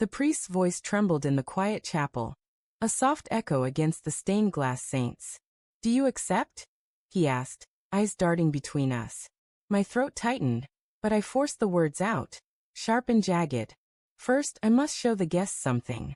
The priest's voice trembled in the quiet chapel, a soft echo against the stained glass saints. "Do you accept?" he asked, eyes darting between us. My throat tightened, but I forced the words out, sharp and jagged. "First, I must show the guests something."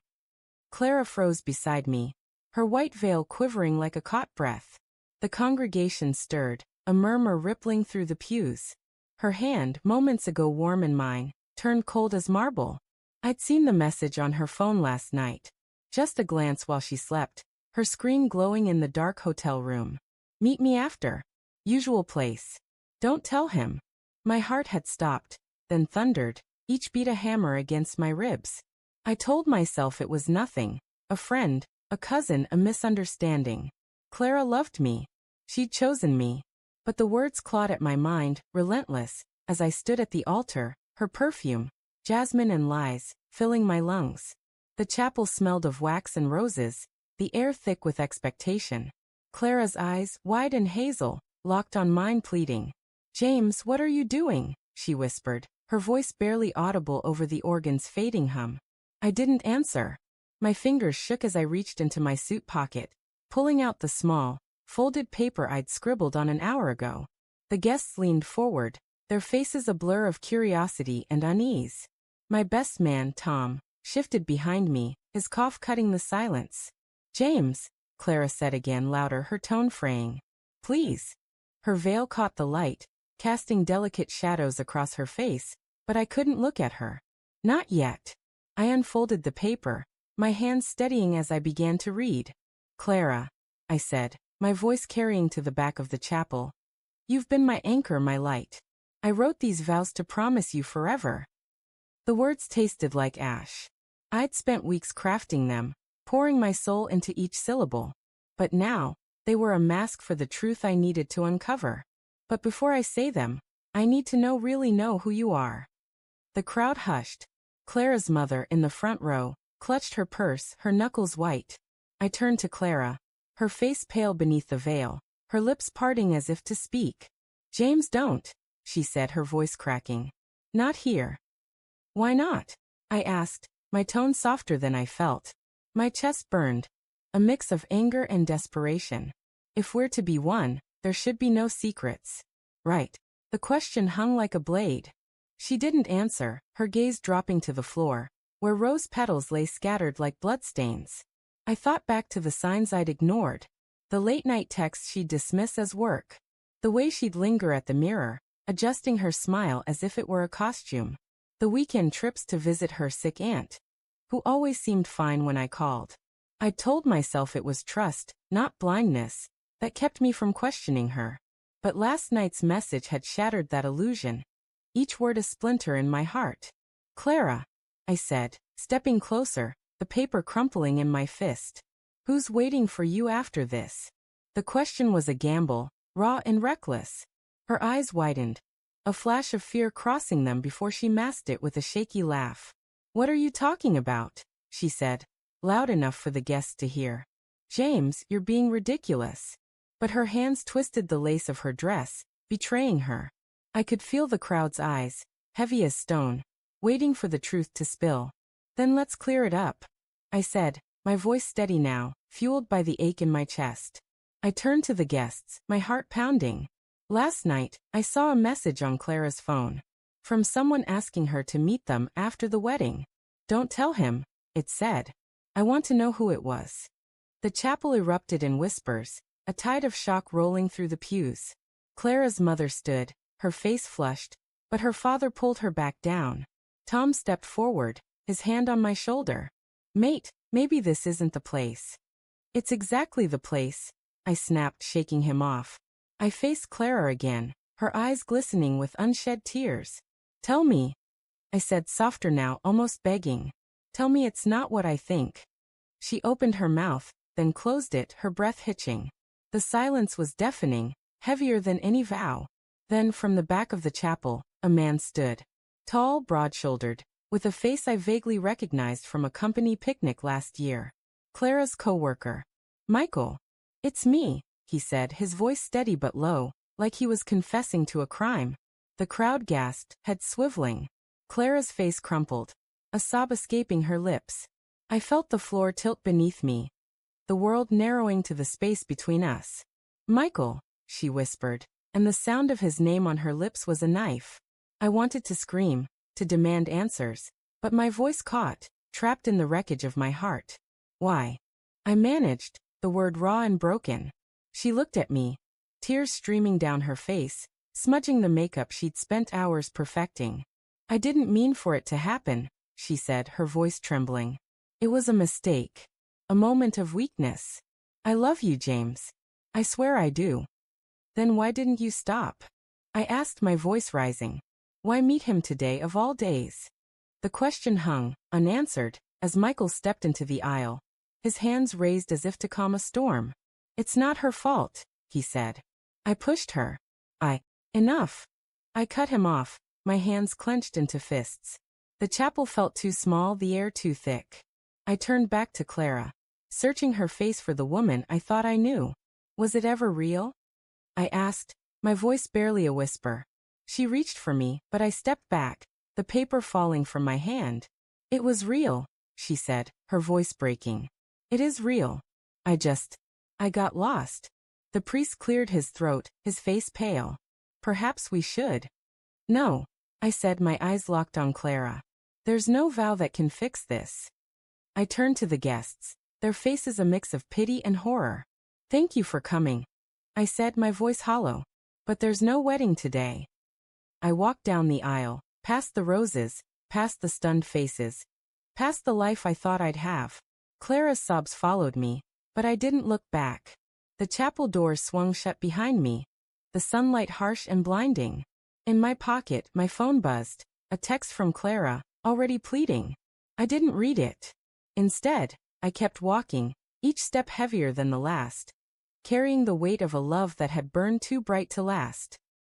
Clara froze beside me, her white veil quivering like a caught breath. The congregation stirred, a murmur rippling through the pews. Her hand, moments ago warm in mine, turned cold as marble. I'd seen the message on her phone last night. Just a glance while she slept, her screen glowing in the dark hotel room. "Meet me after. Usual place. Don't tell him." My heart had stopped, then thundered, each beat a hammer against my ribs. I told myself it was nothing, a friend, a cousin, a misunderstanding. Clara loved me. She'd chosen me. But the words clawed at my mind, relentless, as I stood at the altar, her perfume, jasmine and lies, filling my lungs. The chapel smelled of wax and roses, the air thick with expectation. Clara's eyes, wide and hazel, locked on mine, pleading. "James, what are you doing?" she whispered, her voice barely audible over the organ's fading hum. I didn't answer. My fingers shook as I reached into my suit pocket, pulling out the small, folded paper I'd scribbled on an hour ago. The guests leaned forward, their faces a blur of curiosity and unease. My best man, Tom, shifted behind me, his cough cutting the silence. "James," Clara said again, louder, her tone fraying. "Please." Her veil caught the light, casting delicate shadows across her face, but I couldn't look at her. "Not yet." I unfolded the paper, my hands steadying as I began to read. "Clara," I said, my voice carrying to the back of the chapel. "You've been my anchor, my light. I wrote these vows to promise you forever." The words tasted like ash. I'd spent weeks crafting them, pouring my soul into each syllable. But now, they were a mask for the truth I needed to uncover. "But before I say them, I need to really know who you are." The crowd hushed. Clara's mother, in the front row, clutched her purse, her knuckles white. I turned to Clara, her face pale beneath the veil, her lips parting as if to speak. "James, don't," she said, her voice cracking. "Not here." "Why not?" I asked, my tone softer than I felt. My chest burned, a mix of anger and desperation. If we're to be one, there should be no secrets. Right. The question hung like a blade. She didn't answer, her gaze dropping to the floor, where rose petals lay scattered like bloodstains. I thought back to the signs I'd ignored, the late-night texts she'd dismiss as work, the way she'd linger at the mirror, adjusting her smile as if it were a costume, the weekend trips to visit her sick aunt, who always seemed fine when I called. I'd told myself it was trust, not blindness, that kept me from questioning her. But last night's message had shattered that illusion, each word a splinter in my heart. "Clara," I said, stepping closer, the paper crumpling in my fist. "Who's waiting for you after this?" The question was a gamble, raw and reckless. Her eyes widened, a flash of fear crossing them before she masked it with a shaky laugh. "What are you talking about?" she said, loud enough for the guests to hear. "James, you're being ridiculous." But her hands twisted the lace of her dress, betraying her. I could feel the crowd's eyes, heavy as stone, waiting for the truth to spill. "Then let's clear it up," I said, my voice steady now, fueled by the ache in my chest. I turned to the guests, my heart pounding. Last night, I saw a message on Clara's phone. From someone asking her to meet them after the wedding. "Don't tell him," it said. "I want to know who it was." The chapel erupted in whispers, a tide of shock rolling through the pews. Clara's mother stood, her face flushed, but her father pulled her back down. Tom stepped forward, his hand on my shoulder. "Mate, maybe this isn't the place." "It's exactly the place," I snapped, shaking him off. I faced Clara again, her eyes glistening with unshed tears. "Tell me," I said, softer now, almost begging. "Tell me it's not what I think." She opened her mouth, then closed it, her breath hitching. The silence was deafening, heavier than any vow. Then, from the back of the chapel, a man stood. Tall, broad-shouldered, with a face I vaguely recognized from a company picnic last year. Clara's co-worker. "Michael." "It's me," he said, his voice steady but low, like he was confessing to a crime. The crowd gasped, head swiveling. Clara's face crumpled. a sob escaping her lips. I felt the floor tilt beneath me, the world narrowing to the space between us. Michael, she whispered, and the sound of his name on her lips was a knife. I wanted to scream, to demand answers, but my voice caught, trapped in the wreckage of my heart. Why? I managed, the word raw and broken. She looked at me, tears streaming down her face, smudging the makeup she'd spent hours perfecting. I didn't mean for it to happen, she said, her voice trembling. It was a mistake. A moment of weakness. I love you, James. I swear I do. Then why didn't you stop? I asked, my voice rising. Why meet him today of all days? The question hung, unanswered, as Michael stepped into the aisle, his hands raised as if to calm a storm. It's not her fault, he said. I pushed her. Enough. I cut him off, my hands clenched into fists. The chapel felt too small, the air too thick. I turned back to Clara, searching her face for the woman I thought I knew. Was it ever real? I asked, my voice barely a whisper. She reached for me, but I stepped back, the paper falling from my hand. It was real, she said, her voice breaking. It is real. I got lost. The priest cleared his throat, his face pale. Perhaps we should. No, I said, my eyes locked on Clara. There's no vow that can fix this. I turned to the guests, their faces a mix of pity and horror. Thank you for coming, I said, my voice hollow. But there's no wedding today. I walked down the aisle, past the roses, past the stunned faces, past the life I thought I'd have. Clara's sobs followed me, but I didn't look back. The chapel doors swung shut behind me, the sunlight harsh and blinding. In my pocket, my phone buzzed, a text from Clara, already pleading. I didn't read it. Instead, I kept walking, each step heavier than the last, carrying the weight of a love that had burned too bright to last.